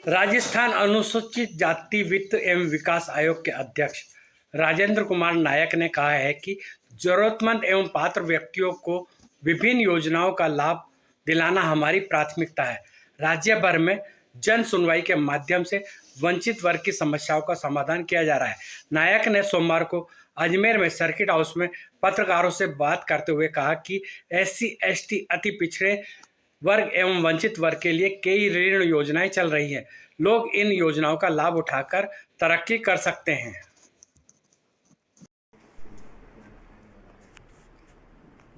राजस्थान अनुसूचित जाति वित्त एवं विकास आयोग के अध्यक्ष राजेंद्र कुमार नायक ने कहा है कि जरूरतमंद एवं पात्र व्यक्तियों को विभिन्न योजनाओं का लाभ दिलाना हमारी प्राथमिकता है। राज्य भर में जन सुनवाई के माध्यम से वंचित वर्ग की समस्याओं का समाधान किया जा रहा है। नायक ने सोमवार को अजमेर में सर्किट हाउस में पत्रकारों से बात करते हुए कहा कि SC ST अति पिछड़े वर्ग एवं वंचित वर्ग के लिए कई ऋण योजनाएं चल रही हैं। लोग इन योजनाओं का लाभ उठाकर तरक्की कर सकते हैं।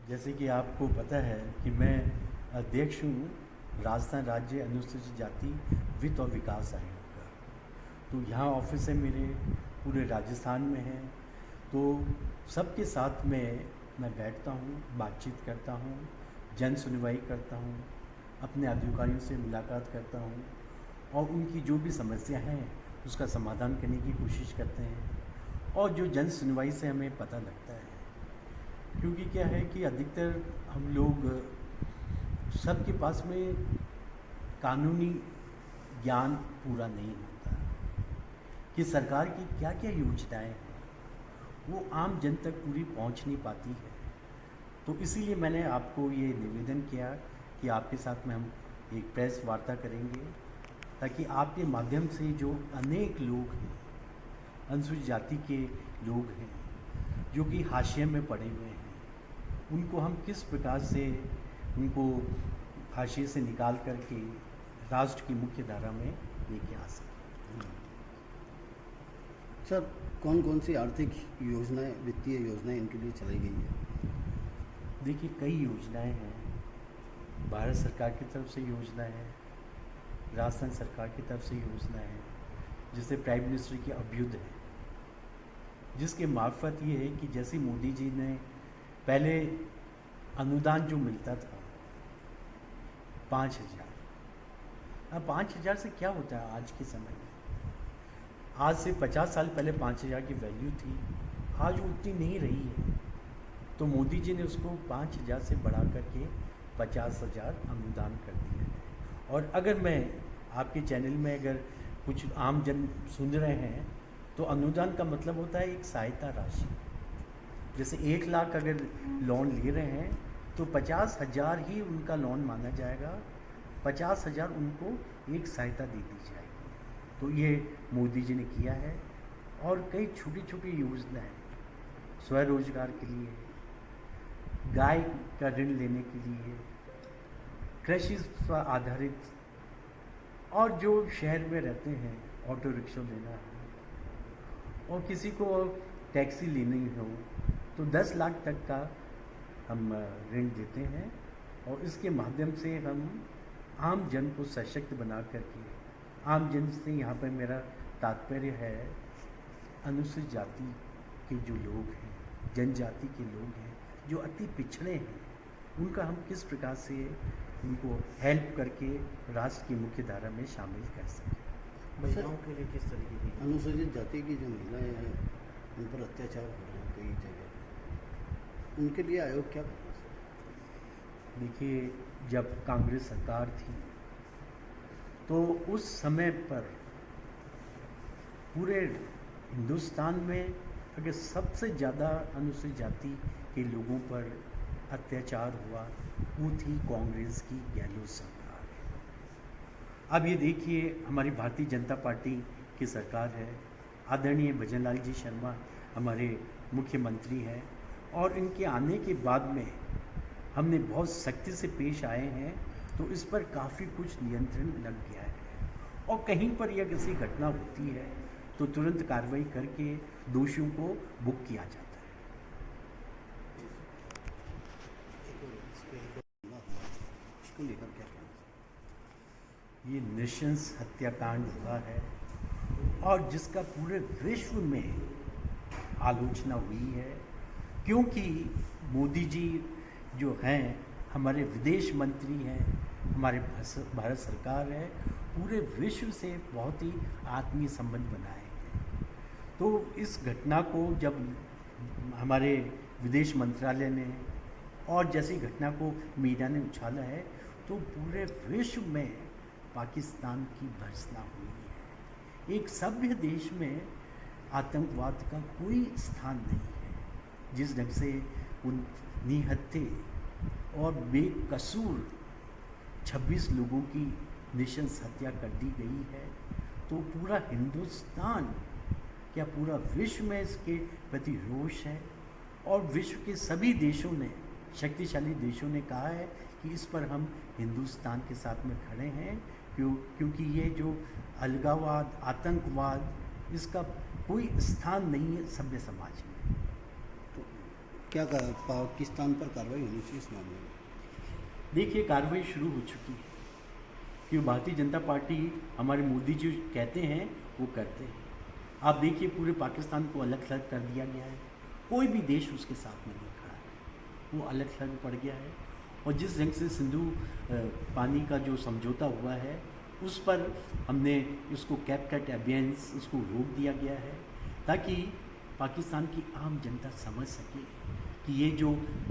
जैसे कि आपको पता है कि मैं अध्यक्ष हूँ राजस्थान राज्य अनुसूचित जाति वित्त और विकास आयोग का। तो यहाँ ऑफिस है मेरे, पूरे राजस्थान में है। तो सबके साथ में मैं बैठता हूँ, बातचीत करता हूँ, जन सुनवाई करता हूँ, अपने अधिकारियों से मुलाकात करता हूँ और उनकी जो भी समस्या हैं उसका समाधान करने की कोशिश करते हैं। और जो जन सुनवाई से हमें पता लगता है, क्योंकि क्या है कि अधिकतर हम लोग सबके पास में कानूनी ज्ञान पूरा नहीं होता कि सरकार की क्या क्या योजनाएं हैं, वो आम जन तक पूरी पहुंच नहीं पाती है। तो इसीलिए मैंने आपको ये निवेदन किया कि आपके साथ में हम एक प्रेस वार्ता करेंगे, ताकि आपके माध्यम से जो अनेक लोग हैं, अनुसूचित जाति के लोग हैं जो कि हाशिए में पड़े हुए हैं, उनको हम किस प्रकार से उनको हाशिए से निकाल करके राष्ट्र की मुख्य धारा में लेके आ सकें। सर, कौन कौन सी आर्थिक योजनाएं, वित्तीय योजनाएं इनके लिए चलाई गई है? देखिए, कई योजनाएं हैं। भारत सरकार की तरफ से योजना है, राजस्थान सरकार की तरफ से योजना है, जैसे प्राइम मिनिस्टर की अभ्युदय है, जिसके मार्फत ये है कि जैसे मोदी जी ने पहले अनुदान जो मिलता था 5,000, अब 5,000 से क्या होता है आज के समय में? आज से 50 साल पहले 5,000 की वैल्यू थी, आज उतनी नहीं रही है। तो मोदी जी ने उसको 5,000 से बढ़ा करके 50,000 अनुदान कर दिया है। और अगर मैं आपके चैनल में अगर कुछ आम जन सुन रहे हैं, तो अनुदान का मतलब होता है एक सहायता राशि। जैसे 1 लाख अगर लोन ले रहे हैं तो 50,000 ही उनका लोन माना जाएगा, 50,000 उनको एक सहायता दे दी जाएगी। तो ये मोदी जी ने किया है। और कई छोटी छोटी योजनाएं स्वरोजगार के लिए, गाय का ऋण लेने के लिए, कृषि पर आधारित, और जो शहर में रहते हैं ऑटो रिक्शा लेना है, और किसी को टैक्सी लेनी हो तो 10 लाख तक का हम ऋण देते हैं। और इसके माध्यम से हम आम जन को सशक्त बना करके, आम जन से यहाँ पर मेरा तात्पर्य है अनुसूचित जाति के जो लोग हैं, जनजाति के लोग हैं जो अति पिछड़े हैं, उनका हम किस प्रकार से उनको हेल्प करके राष्ट्र की मुख्य धारा में शामिल कर सकें। महिलाओं के लिए किस तरीके की अनुसूचित जाति की जो महिलाएं हैं उन पर अत्याचार हो रहे हैं कई जगह, उनके लिए आयोग क्या कर रहा है? देखिए, जब कांग्रेस सरकार थी तो उस समय पर पूरे हिंदुस्तान में अगर सबसे ज़्यादा अनुसूचित जाति के लोगों पर अत्याचार हुआ, वो थी कांग्रेस की गहलोत सरकार। अब ये देखिए, हमारी भारतीय जनता पार्टी की सरकार है, आदरणीय भजन लाल जी शर्मा हमारे मुख्यमंत्री हैं, और इनके आने के बाद में हमने बहुत सख्ती से पेश आए हैं। तो इस पर काफ़ी कुछ नियंत्रण लग गया है, और कहीं पर यह किसी घटना होती है तो तुरंत कार्रवाई करके दोषियों को बुक किया जाता है। इसको लेकर क्या कहना? ये नृशंस हत्याकांड हुआ है और जिसका पूरे विश्व में आलोचना हुई है, क्योंकि मोदी जी जो हैं, हमारे विदेश मंत्री हैं, हमारे भारत सरकार है, पूरे विश्व से बहुत ही आत्मीय संबंध बनाए हैं। तो इस घटना को जब हमारे विदेश मंत्रालय ने और जैसी घटना को मीडिया ने उछाला है, तो पूरे विश्व में पाकिस्तान की भर्त्सना हुई है। एक सभ्य देश में आतंकवाद का कोई स्थान नहीं है। जिस ढंग से उन निहत्थे और बेकसूर 26 लोगों की निशंस हत्या कर दी गई है, तो पूरा हिंदुस्तान, क्या पूरा विश्व में इसके प्रति रोष है। और विश्व के सभी देशों ने, शक्तिशाली देशों ने कहा है कि इस पर हम हिंदुस्तान के साथ में खड़े हैं, क्योंकि ये जो अलगाववाद, आतंकवाद, इसका कोई स्थान नहीं है सभ्य समाज में। तो क्या पाकिस्तान पर कार्रवाई होनी चाहिए इस मामले में? देखिए, कार्रवाई शुरू हो चुकी है, क्योंकि भारतीय जनता पार्टी, हमारे मोदी जी कहते हैं वो करते हैं। आप देखिए, पूरे पाकिस्तान को अलग थलग कर दिया गया है, कोई भी देश उसके साथ में नहीं खड़ा है, वो अलग थलग पड़ गया है। और जिस ढंग से सिंधु पानी का जो समझौता हुआ है, उस पर हमने इसको कैप कट अभियान्स उसको रोक दिया गया है, ताकि पाकिस्तान की आम जनता समझ सके कि ये जो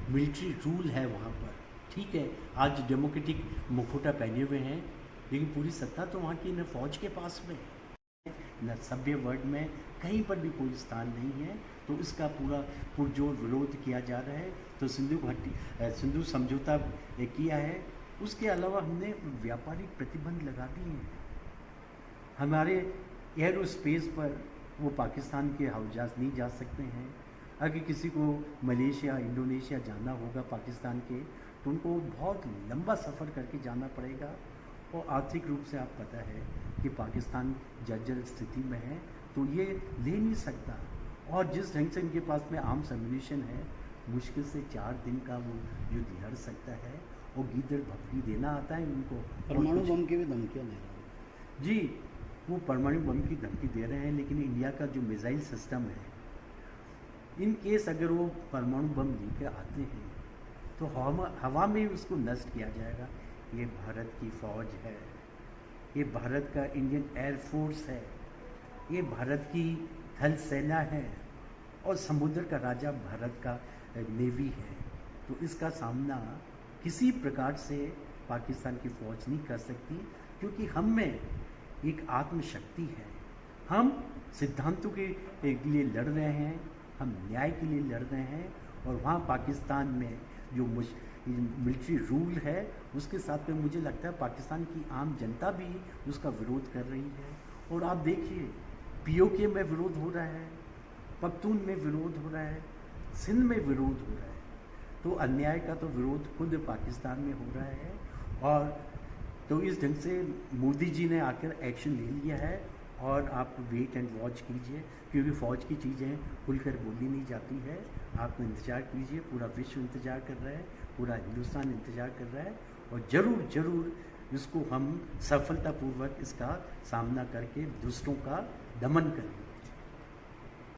मिलिट्री रूल है वहाँ पर, ठीक है, आज डेमोक्रेटिक मुखौटा पहने हुए हैं, लेकिन पूरी सत्ता तो वहाँ की न फौज के पास में है, न सभ्य वर्ल्ड में कहीं पर भी कोई स्थान नहीं है। तो इसका पूरा पुरजोर विरोध किया जा रहा है। तो सिंधु समझौता किया है, उसके अलावा हमने व्यापारिक प्रतिबंध लगा दिए हैं। हमारे एयरोस्पेस पर वो पाकिस्तान के हवाई जहाज नहीं जा सकते हैं। अगर किसी को मलेशिया, इंडोनेशिया जाना होगा पाकिस्तान के, तो उनको बहुत लंबा सफ़र करके जाना पड़ेगा। और आर्थिक रूप से आप पता है कि पाकिस्तान जर्जर स्थिति में है, तो ये ले नहीं सकता। और जिस ढंग से इनके पास में आर्म्स एम्युनिशन है, मुश्किल से 4 दिन का वो युद्ध लड़ सकता है। और गीदड़ भपकी देना आता है उनको। परमाणु बम की भी धमकियाँ दे रहे हैं जी, वो परमाणु बम की धमकी दे रहे हैं, लेकिन इंडिया का जो मिसाइल सिस्टम है, इन केस अगर वो परमाणु बम लेकर आते हैं तो हवा में उसको नष्ट किया जाएगा। ये भारत की फ़ौज है, ये भारत का इंडियन एयरफोर्स है, ये भारत की थल सेना है, और समुद्र का राजा भारत का नेवी है। तो इसका सामना किसी प्रकार से पाकिस्तान की फ़ौज नहीं कर सकती, क्योंकि हम में एक आत्मशक्ति है। हम सिद्धांतों के लिए लड़ रहे हैं, हम न्याय के लिए लड़ रहे हैं। और वहाँ पाकिस्तान में जो मिलिट्री रूल है, उसके साथ में मुझे लगता है पाकिस्तान की आम जनता भी उसका विरोध कर रही है। और आप देखिए, पीओके में विरोध हो रहा है, पख्तून में विरोध हो रहा है, सिंध में विरोध हो रहा है। तो अन्याय का तो विरोध खुद पाकिस्तान में हो रहा है। और तो इस ढंग से मोदी जी ने आकर एक्शन ले लिया है। और आप वेट एंड वॉच कीजिए, क्योंकि फ़ौज की चीज़ें खुलकर बोली नहीं जाती है। आप इंतज़ार कीजिए, पूरा विश्व इंतज़ार कर रहा है, पूरा हिंदुस्तान इंतज़ार कर रहा है। और ज़रूर इसको हम सफलतापूर्वक इसका सामना करके दुष्टों का दमन करेंगे।